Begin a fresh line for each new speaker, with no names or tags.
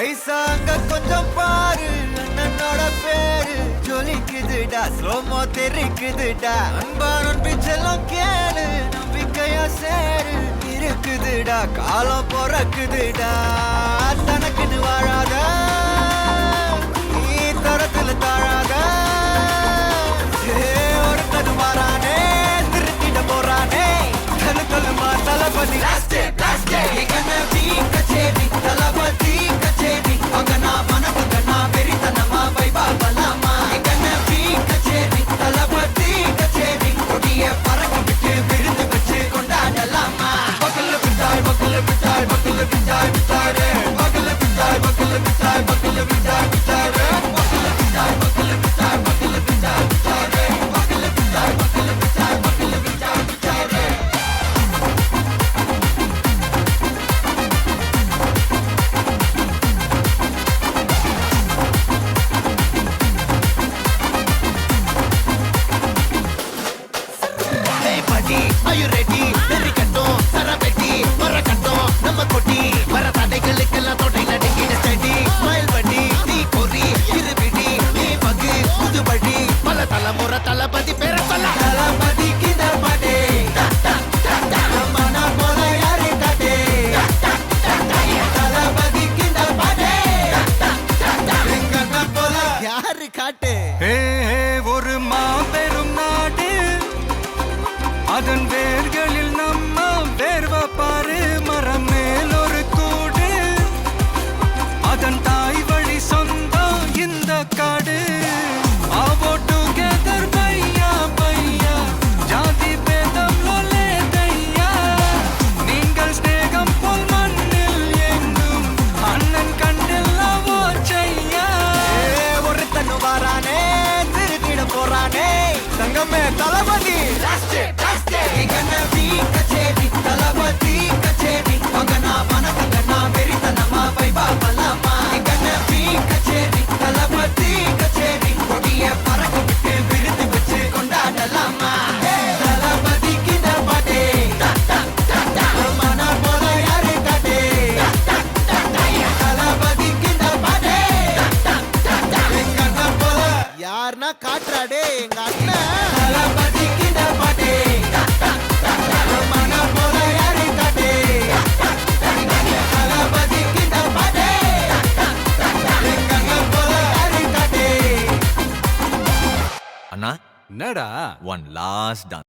ஐசாங்க கொஞ்சம் பாரு அண்ணனோட பேரு ஜொலிக்குதுடா ஸ்லோமோ தெரிக்குதுடா அன்பானன் பிச்செல்லாம் கேளு நம்பிக்கையா சேரு இருக்குதுடா காலம் பொறக்குதுடா தனக்குன்னு வாழாத நீ தரத்துல தாழாத ஒருத்தது மாறானே திருத்திட போறானே தனு சொல்லுமா தளபதி கச்சேரி தளபதி கச்சேரி அங்கனா மனசுகனா வெறித்தனமா வைபா பலாமா கண்ணபி கச்சேரி தளபதி கச்சேரி கொடிய பறக்க விட்டு விருந்து வச்சு கொண்டாடலாமா பக்கல்ல விட்டாய் பக்கல்ல விட்டாய் பக்கல்ல விட்டாய் விட்டாரே பக்கல்ல விட்டாய் பக்கல்ல விட்டாய் பக்கல்ல விட்டாய் விட்டாரே பக்கல்ல விட்டாய் பக்கல்ல விட்டாய் பக்கல்ல விட்டாய் விட்டாரே பக்கல்ல விட்டாய் பக்கல்ல விட்டாய் பக்கல்ல விட்டாய் விட்டாரே Are you ready? Very கட்டும் சரபெட்டி வர கட்டும் நம்ம கொட்டி வர தடைகளுக்கெல்லாம் தொட்டை நடுங்கிட ஸ்டடி ஸ்மைல் பண்ணி நீ பொறி இருபிடி நீ பகு புது படி பல தலைமுறை தளபதி பேர சொல்ல தளபதி கிந்த பாட்டே மன போல யாரே காட்டே தளபதி கிந்த பாட்டே எங்க போல யாரு காட்டே ஒரு மாபெரும் நாடு அதன் வேர்களில் நம்ம வேர்வ பாரு மரம் மேல் ஒரு கூடு அதன் தாய் வழி சொந்தம் இந்த காடு ஆவோ டுகெதர் பையா பையா ஜாதி பேதம் லோலே தையா நீங்கள் ஸ்நேகம் போல் மண்ணில் எங்கும் அண்ணன் கண்டில் அவோ செய்யா ஒருத்தனு வாரானே திருத்திட போறானே தங்கமே தளபதி கண்ணபி கச்சேரி தளபதி கச்சேரி அங்கனா மனசங்கனா வெறித்தனமா வைபா பலாமா கண்ணபி கச்சேரி தளபதி கச்சேரி கொடிய பறக்க விட்டு விருந்து வச்சு கொண்டாடலாமா தளபதி கிந்த பாட்டே மன போல யாரு காட்டே தளபதி கிந்த பாட்டே எங்க அண்ணன் போல யாருன்னா காட்டுறாடே எங்க அண்ணன் தளபதி கிந்த பாட்டே
அண்ணா
என்னடா
ஒன் லாஸ்ட் டான்ஸ்